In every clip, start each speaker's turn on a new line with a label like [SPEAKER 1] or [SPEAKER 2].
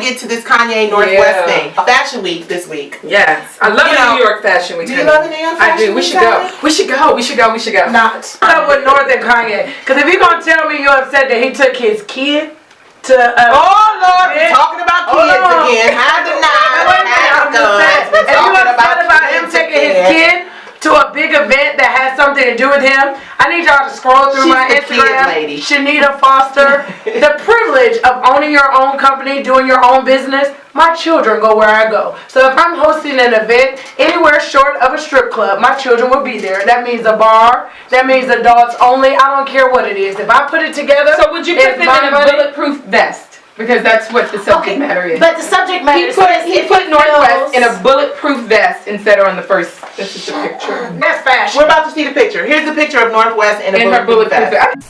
[SPEAKER 1] Get to this Kanye Northwest thing. Fashion Week this week.
[SPEAKER 2] Yes. I love the New York Fashion Week.
[SPEAKER 1] Do you love the New York Fashion Week?
[SPEAKER 2] I do. We should go. We should go. We should go. We should go.
[SPEAKER 1] Not.
[SPEAKER 3] Up with North and Kanye. Because if you're going to tell me you're upset that he took his kid to...
[SPEAKER 1] oh, Lord. We're talking about kids again. Have the knives.
[SPEAKER 3] If you're upset about him taking his kid to a big event that has something to do with him, I need y'all to scroll through my Instagram. Chanita Foster. The privilege of owning your own company, doing your own business. My children go where I go. So if I'm hosting an event anywhere short of a strip club, my children will be there. That means a bar. That means adults only. I don't care what it is. If I put it together,
[SPEAKER 2] so would you put it in a bulletproof vest? Because that's what the subject matter is.
[SPEAKER 4] But the subject matter is
[SPEAKER 2] he put Northwest in a bulletproof vest instead of on the first. This is the picture.
[SPEAKER 3] That's fashion.
[SPEAKER 1] We're about to see the picture. Here's the picture of Northwest in a bulletproof vest.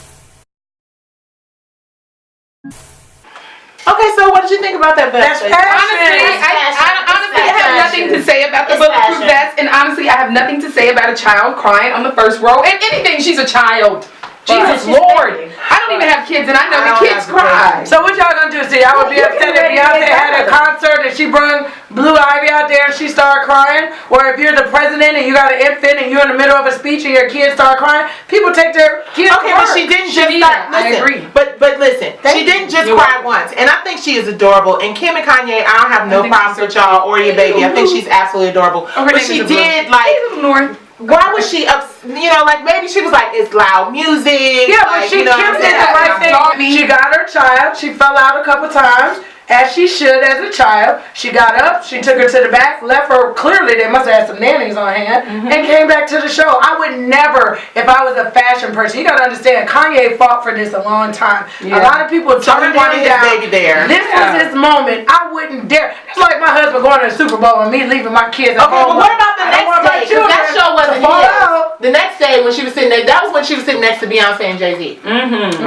[SPEAKER 1] Okay, so what did you think about that vest?
[SPEAKER 2] Honestly, I have nothing to say about the bulletproof vest, and honestly, I have nothing to say about a child crying on the first row. And anything, she's a child. Jesus Lord. I don't even have kids and I know the kids cry.
[SPEAKER 3] So what y'all gonna do? See, I would be upset if Beyonce had a concert and she brought Blue Ivy out there and she started crying. Or if you're the president and you got an infant and you're in the middle of a speech and your kids start crying. People take their kids to work.
[SPEAKER 1] But she didn't just I agree. But listen, she didn't just cry once. And I think she is adorable. And Kim and Kanye, I don't have no problems with y'all or your baby. I think she's absolutely adorable. But she did why was she you know, like maybe she was like, it's loud music.
[SPEAKER 3] Yeah, but Kim did the right thing. She got her child. She fell out a couple times, as she should as a child. She got up. She took her to the back, left her. Clearly, they must have had some nannies on hand, and came back to the show. I would never, if I was a fashion person. You got to understand, Kanye fought for this a long time. A lot of people turned him down.
[SPEAKER 1] Baby there.
[SPEAKER 3] This was his moment. I wouldn't dare. It's like my husband going to the Super Bowl and me leaving my kids at home.
[SPEAKER 1] Okay, but what about the next day? That show wasn't his. The next day when she was sitting there, that was when she was sitting next to Beyonce and Jay-Z.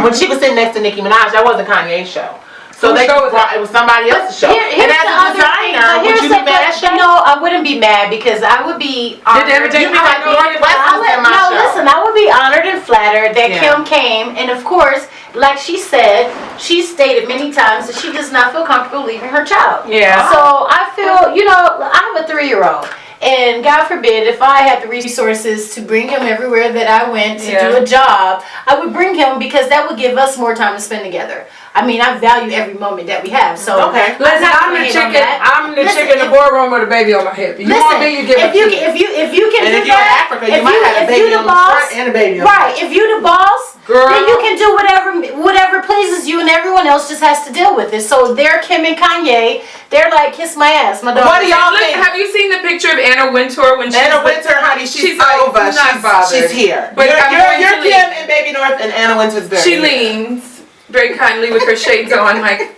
[SPEAKER 1] When she was sitting next to Nicki Minaj, that wasn't Kanye's show. So it was somebody else's show. And as a designer, would you be mad at that?
[SPEAKER 4] No, I wouldn't be mad because I would be honored.
[SPEAKER 1] You'd be like,
[SPEAKER 4] listen, I would be honored and flattered that Kim came. And of course, like she said, she stated many times that she does not feel comfortable leaving her child.
[SPEAKER 3] Yeah.
[SPEAKER 4] So I feel, you know, I have a 3-year-old. And God forbid, if I had the resources to bring him everywhere that I went to do a job, I would bring him because that would give us more time to spend together. I mean, I value every moment that we have. So
[SPEAKER 3] listen, I'm the chick in the boardroom with a baby on my hip. You want me, you give me.
[SPEAKER 4] If you can
[SPEAKER 1] and
[SPEAKER 4] do
[SPEAKER 1] if you're in Africa, you might have a baby on the front and a baby on the
[SPEAKER 4] right. If you're the boss, then you can do whatever pleases you, and everyone else just has to deal with it. So they're Kim and Kanye. They're like, kiss my ass, my daughter.
[SPEAKER 1] What do y'all think?
[SPEAKER 2] Have you seen the picture of Anna Wintour when
[SPEAKER 1] Anna Wintour, honey, she's over.
[SPEAKER 2] Not bothered.
[SPEAKER 1] She's here.
[SPEAKER 2] But
[SPEAKER 1] you're Kim and Baby North, and Anna Wintour's very.
[SPEAKER 2] She leans very kindly with her shades on, like.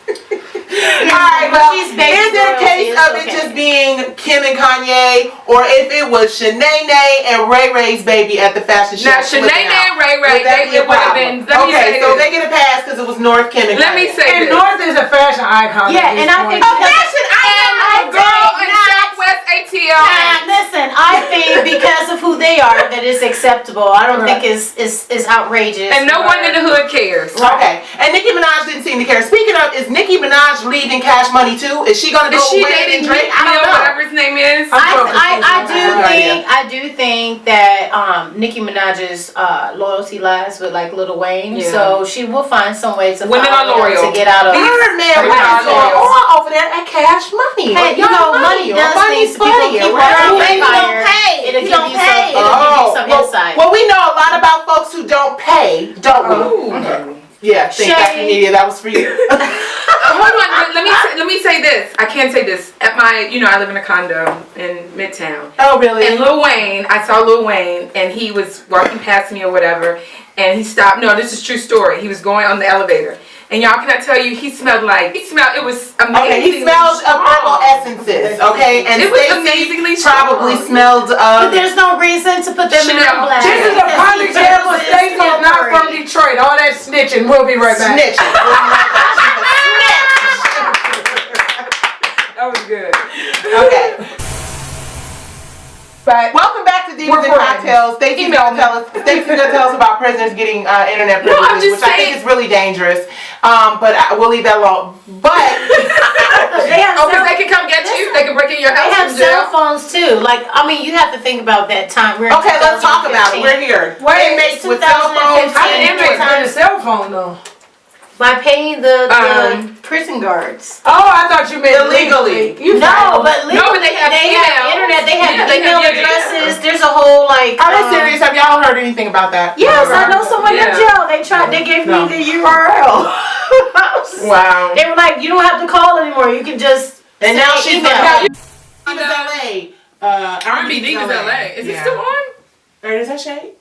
[SPEAKER 1] Alright, well, is there a case of it just being Kim and Kanye, or if it was Shanae and Ray Ray's baby at the fashion show?
[SPEAKER 2] Now, Shanae and Ray Ray, it would have been.
[SPEAKER 1] Okay, so they get a pass because it was North, Kim, and Kanye.
[SPEAKER 2] Let me say
[SPEAKER 3] this. North is a fashion icon.
[SPEAKER 4] Yeah, and I think
[SPEAKER 1] a fashion icon,
[SPEAKER 2] girl in Southwest ATL.
[SPEAKER 4] Listen, I think because of who they are, that it's acceptable. I don't think it's outrageous.
[SPEAKER 2] And no one in the hood cares.
[SPEAKER 1] Okay, and Nicki Minaj didn't seem to care. Speaking of, is Nicki Minaj leaving Cash Money too? Is she gonna go away and Drake? I don't know.
[SPEAKER 2] Whatever his name is.
[SPEAKER 4] I do think that Nicki Minaj's loyalty lies with like Lil Wayne, so she will find some way to
[SPEAKER 2] women are loyal
[SPEAKER 4] to get out of.
[SPEAKER 1] What is going on over there at Cash Money?
[SPEAKER 4] Hey, you know, money does things to people keep
[SPEAKER 1] maybe don't pay.
[SPEAKER 4] It'll give you some insight.
[SPEAKER 1] Well, we know a lot about folks who don't pay, don't we? Yeah, think Dr. Media, that was for you.
[SPEAKER 2] Hold on, let me say this. I can't say this. At my, I live in a condo in Midtown.
[SPEAKER 1] Oh, really?
[SPEAKER 2] And Lil Wayne, I saw Lil Wayne, and he was walking past me or whatever, and he stopped. No, this is a true story. He was going on the elevator, And y'all, can I tell you, it was amazing.
[SPEAKER 1] Okay, he smelled of herbal essences, okay? And
[SPEAKER 2] it was
[SPEAKER 1] Stacii
[SPEAKER 2] amazingly
[SPEAKER 1] probably
[SPEAKER 2] strong.
[SPEAKER 1] smelled of...
[SPEAKER 4] But there's no reason to put them in
[SPEAKER 2] Chanel.
[SPEAKER 4] a black.
[SPEAKER 3] This is a perfect example of Stacii is not from Detroit. All that snitching. We'll be right back.
[SPEAKER 1] Snitching.
[SPEAKER 2] That was good.
[SPEAKER 1] Okay. But welcome back to Divas and Cocktails. Stacie's gonna tell us about prisoners getting internet privileges, which I think is really dangerous. But we'll leave that alone. But
[SPEAKER 2] because they can come get you. They can break in your house.
[SPEAKER 4] They have cell phones too. Like, I mean, you have to think about that time.
[SPEAKER 1] Okay, let's talk about it. We're here.
[SPEAKER 3] Wait,
[SPEAKER 1] inmates with cell phones.
[SPEAKER 3] How did inmates get a cell phone though?
[SPEAKER 4] By paying the prison guards.
[SPEAKER 3] Oh, I thought you meant
[SPEAKER 1] illegally.
[SPEAKER 4] But legally,
[SPEAKER 2] but they have
[SPEAKER 4] internet. They have email addresses. There's a whole
[SPEAKER 1] Are they serious? Have y'all heard anything about that?
[SPEAKER 4] Yes, I know someone in jail. They gave me the URL.
[SPEAKER 1] Wow.
[SPEAKER 4] They were like, you don't have to call anymore. You can just
[SPEAKER 1] and now she's
[SPEAKER 4] email.
[SPEAKER 1] LA.
[SPEAKER 2] RBDIVASLA. LA. Is it still on?
[SPEAKER 1] Or is that Shade?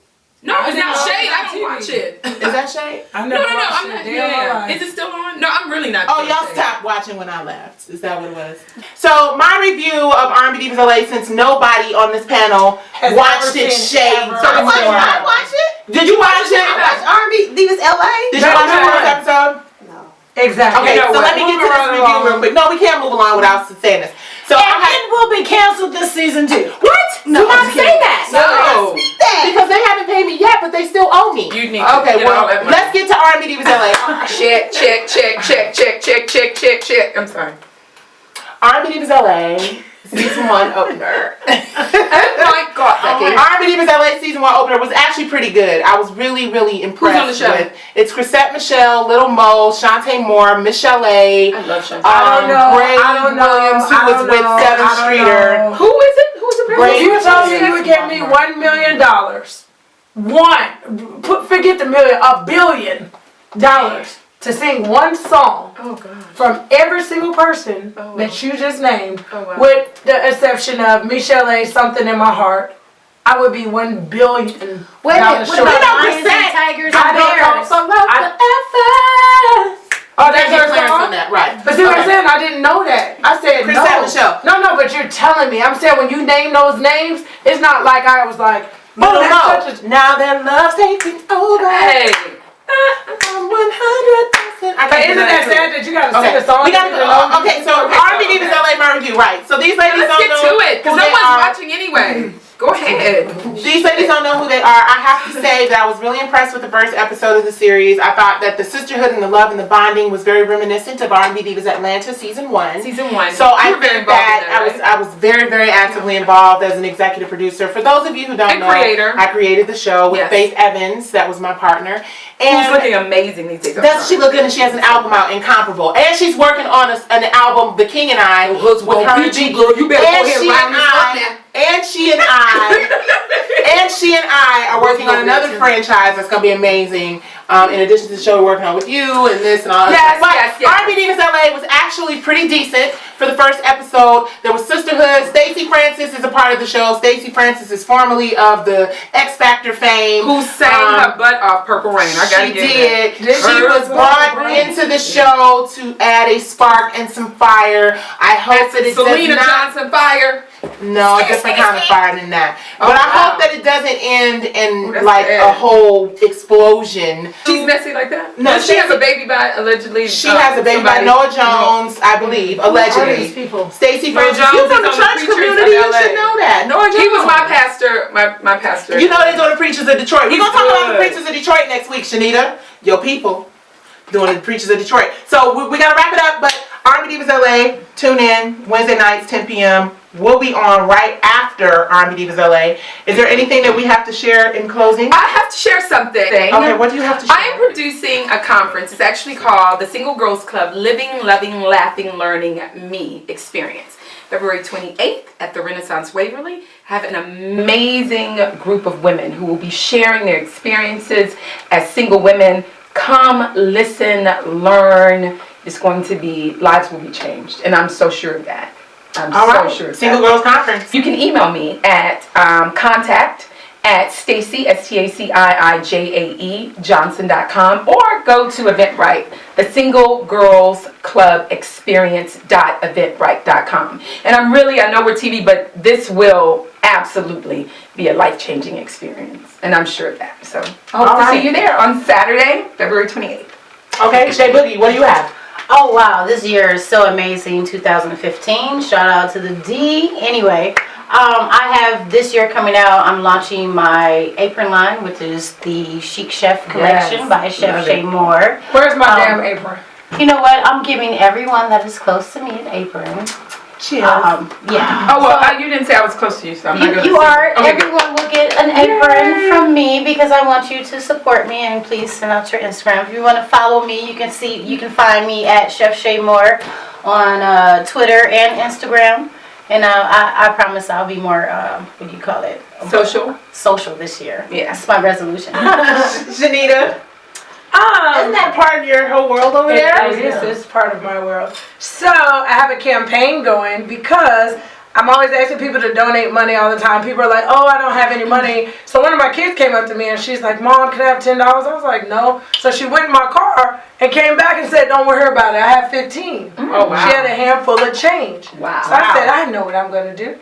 [SPEAKER 2] No, it's not Shade. I don't watch it.
[SPEAKER 1] Is that Shade?
[SPEAKER 2] No, I'm not. Yeah. Is it still on? No, I'm really not.
[SPEAKER 1] Oh, y'all stopped watching when I left. Is that what it was? So my review of R&B Divas LA, since nobody on this panel watched it, Shade. So I watched it. Did you watch it?
[SPEAKER 5] I watched R&B Divas LA.
[SPEAKER 1] Did you watch the first episode?
[SPEAKER 5] No.
[SPEAKER 3] Exactly.
[SPEAKER 1] Okay, so let me get to this review real quick. No, we can't move along without saying this. So
[SPEAKER 4] it will be canceled this season too.
[SPEAKER 1] What?
[SPEAKER 5] No, do not say that.
[SPEAKER 1] No. Because they haven't paid me yet, but they still owe me.
[SPEAKER 2] You need to
[SPEAKER 1] okay, well, let's get to R&B Divas LA.
[SPEAKER 2] Check. I'm sorry.
[SPEAKER 1] R&B Divas LA season 1 opener.
[SPEAKER 2] Oh my God, Becky.
[SPEAKER 1] R&B Divas LA season 1 opener was actually pretty good. I was really, really impressed.
[SPEAKER 2] Who's on the show?
[SPEAKER 1] With it's Chrisette Michelle, Little Mo, Shantae Moore, Michelle A.
[SPEAKER 2] I love Shantae.
[SPEAKER 1] Brave Williams, who was with 7th Streeter.
[SPEAKER 2] Who is it? Who's the
[SPEAKER 1] Brave
[SPEAKER 3] You told me you would give
[SPEAKER 1] Williams.
[SPEAKER 3] me $1 million. Forget the million, $1 billion to sing one song from every single person that you just named, with the exception of Michelle A. Something in My Heart. I would be $1 billion.
[SPEAKER 4] Wait a minute, what about Lions and Tigers and Bears?
[SPEAKER 3] Oh, that's her
[SPEAKER 1] Clarence
[SPEAKER 3] song?
[SPEAKER 1] on that, right.
[SPEAKER 3] But see what I'm saying? I didn't know that. I said
[SPEAKER 1] Chrisette Michelle.
[SPEAKER 3] No, but you're telling me. I'm saying when you name those names, it's not like I was like,
[SPEAKER 1] Now that love's taking over.
[SPEAKER 2] Hey.
[SPEAKER 1] I'm 100%.
[SPEAKER 3] Isn't that sad that you gotta sing a song?
[SPEAKER 1] We gotta go. Okay, so R&B Divas LA my review, right? So these ladies
[SPEAKER 2] Let's
[SPEAKER 1] don't
[SPEAKER 2] get
[SPEAKER 1] know
[SPEAKER 2] to it, because
[SPEAKER 1] who
[SPEAKER 2] no
[SPEAKER 1] they
[SPEAKER 2] one's
[SPEAKER 1] are.
[SPEAKER 2] watching anyway. Go ahead.
[SPEAKER 1] These ladies don't know who they are. I have to say that I was really impressed with the first episode of the series. I thought that the sisterhood and the love and the bonding was very reminiscent of R&B Divas Atlanta season 1.
[SPEAKER 2] Season 1.
[SPEAKER 1] So I think that I was very, very actively involved as an executive producer. For those of you who don't know, I created the show with Faith Evans. That was my partner. And
[SPEAKER 2] who's looking amazing these days.
[SPEAKER 1] Does she look good? And she has an album out, Incomparable. And she's working on an album, The King and I, with her and
[SPEAKER 2] girl. You better go ahead and round this up now.
[SPEAKER 1] And she and I are working on another franchise that's going to be amazing. In addition to the show we're working on with you and this and all that. Yes. R&B Divas LA was actually pretty decent for the first episode. There was sisterhood. Stacii Francis is a part of the show. Stacii Francis is formerly of the X Factor fame.
[SPEAKER 2] Who sang her butt off Purple Rain. I gotta get that.
[SPEAKER 1] She was brought into the show to add a spark and some fire. I hope that it
[SPEAKER 2] Selena Johnson fire.
[SPEAKER 1] No, a different kind of fire than that. But I hope that it doesn't end in a whole explosion.
[SPEAKER 2] She's messy like that?
[SPEAKER 1] No,
[SPEAKER 2] she has a baby by allegedly.
[SPEAKER 1] She has a baby by Noah Jones, I believe, allegedly. Stacii Francis. You're from the church community. You should know that. Noah Jones.
[SPEAKER 2] He was my pastor. My pastor.
[SPEAKER 1] You know they doing the Preachers of Detroit. We're gonna talk about the Preachers of Detroit next week, Chanita. Your people doing the Preachers of Detroit. So we gotta wrap it up. But R&B Divas LA, tune in Wednesday nights, 10 p.m. We'll be on right after R&B Divas LA. Is there anything that we have to share in closing?
[SPEAKER 2] I have to share something.
[SPEAKER 1] Okay, what do you have to share?
[SPEAKER 2] I am producing a conference. It's actually called the Single Girls Club Living, Loving, Laughing, Learning Me Experience. February 28th at the Renaissance Waverly. Have an amazing group of women who will be sharing their experiences as single women. Come, listen, learn. It's going to be, lives will be changed. And I'm so sure of that. I'm so sure of that.
[SPEAKER 1] Single Girls Conference.
[SPEAKER 2] You can email me at contact at Stacii, STACIIJAE, Johnson.com, or go to Eventbrite, the Single Girls Club Experience.eventbrite.com. And I know we're TV, but this will absolutely be a life-changing experience, and I'm sure of that. So I hope to see you there on Saturday, February 28th.
[SPEAKER 1] Okay, Shay Boogie, what do you have?
[SPEAKER 4] Oh wow, this year is so amazing, 2015. Shout out to the D. Anyway, I have this year coming out, I'm launching my apron line, which is the Chic Chef collection by Chef Shay Moore.
[SPEAKER 3] Where's my damn apron?
[SPEAKER 4] You know what? I'm giving everyone that is close to me an apron.
[SPEAKER 1] Cheers.
[SPEAKER 2] Yeah. Oh, well, you didn't say I was close to you, so I'm not going to
[SPEAKER 4] You are. Okay. Everyone will get an apron from me because I want you to support me, and please send out your Instagram. If you want to follow me, you can find me at Chef Shay Moore on Twitter and Instagram. And I promise I'll be more, what do you call it? Social this year.
[SPEAKER 2] Yeah.
[SPEAKER 4] That's my resolution.
[SPEAKER 1] Chanita? Isn't that part of your whole world over there?
[SPEAKER 3] It is. It's part of my world. So I have a campaign going because I'm always asking people to donate money all the time. People are like, oh, I don't have any money. So one of my kids came up to me and she's like, Mom, can I have $10? I was like, no. So she went in my car and came back and said, don't worry about it. I have 15.
[SPEAKER 2] Oh, wow.
[SPEAKER 3] She had a handful of change.
[SPEAKER 2] Wow.
[SPEAKER 3] So I said, I know what I'm going to do.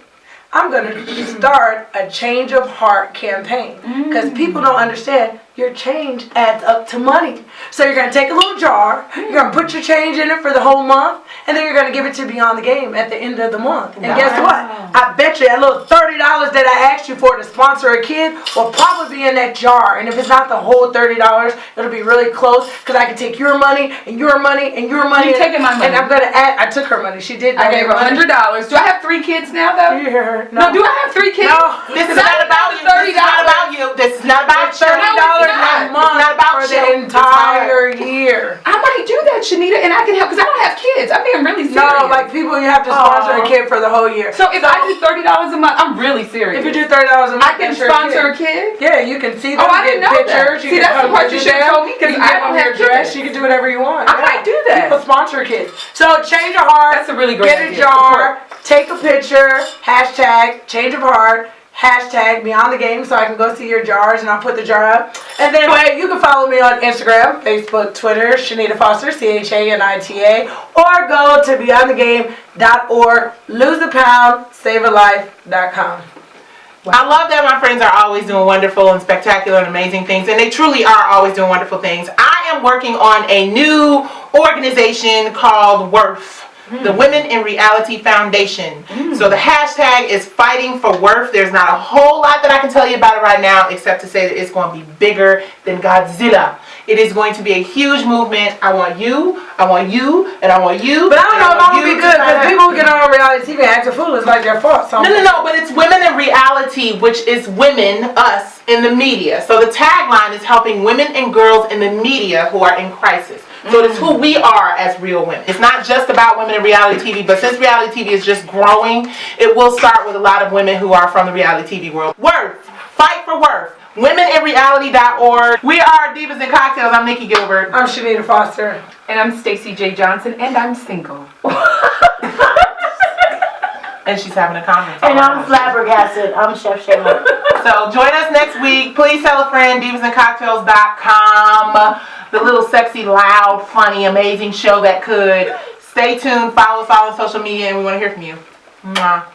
[SPEAKER 3] I'm going to start a change of heart campaign because people don't understand your change adds up to money. So you're going to take a little jar, you're going to put your change in it for the whole month, and then you're going to give it to Beyond the Game at the end of the month. And guess what? I bet you that little $30 that I asked you for to sponsor a kid will probably be in that jar. And if it's not the whole $30, it'll be really close because I can take your money and your money and your money.
[SPEAKER 2] You're taking my money.
[SPEAKER 3] And I'm going to add, I took her money. She did.
[SPEAKER 2] I gave her $100. Do I have 3 kids now, though?
[SPEAKER 3] No.
[SPEAKER 2] Do I have 3 kids?
[SPEAKER 3] No.
[SPEAKER 1] This is not about you. This is not about you. This is not about
[SPEAKER 3] $30 a month
[SPEAKER 1] not about
[SPEAKER 3] for the entire year.
[SPEAKER 2] I might do that, Chanita, and I can help because I don't have kids. I'm being really serious.
[SPEAKER 3] No, like people, you have to sponsor a kid for the whole year.
[SPEAKER 2] So if I do $30 a month, I'm really serious.
[SPEAKER 3] If you do $30 a month,
[SPEAKER 2] I can sponsor a kid.
[SPEAKER 3] Yeah, you can see them.
[SPEAKER 2] I didn't know
[SPEAKER 3] pictures.
[SPEAKER 2] that. See, that's the part you should have told me because I don't have
[SPEAKER 3] kids. You can do whatever you want.
[SPEAKER 2] I might do that.
[SPEAKER 3] People sponsor kids. So change of heart.
[SPEAKER 2] That's a really great idea.
[SPEAKER 3] Get a jar. Take a picture. Hashtag change of heart. Hashtag Beyond the Game so I can go see your jars and I'll put the jar up. And then you can follow me on Instagram, Facebook, Twitter, Chanita Foster, CHANITA, or go to beyondthegame.org, lose a pound, savealife.com.
[SPEAKER 1] I love that my friends are always doing wonderful and spectacular and amazing things, and they truly are always doing wonderful things. I am working on a new organization called WORTH. The Women in Reality Foundation. So the hashtag is fighting for worth. There's not a whole lot that I can tell you about it right now except to say that it's going to be bigger than Godzilla. It is going to be a huge movement. I want you, and I want you.
[SPEAKER 3] But I don't know if I'm going to be good because people get on reality TV and act a fool. It's like their fault.
[SPEAKER 1] No, but it's Women in Reality, which is women, us, in the media. So the tagline is helping women and girls in the media who are in crisis. So it's who we are as real women. It's not just about women in reality TV, but since reality TV is just growing, it will start with a lot of women who are from the reality TV world. Worth. Fight for worth. WomenInReality.org. We are Divas and Cocktails. I'm Nicki Gilbert.
[SPEAKER 3] I'm Chanita Foster.
[SPEAKER 2] And I'm Stacii J. Johnson, and I'm single.
[SPEAKER 1] And she's having a comment.
[SPEAKER 4] And I'm flabbergasted. I'm Chef Shay Moore.
[SPEAKER 1] So join us next week. Please tell a friend. Divas&Cocktails.com. The little sexy, loud, funny, amazing show that could. Stay tuned. Follow us all on social media, and we want to hear from you. Mwah.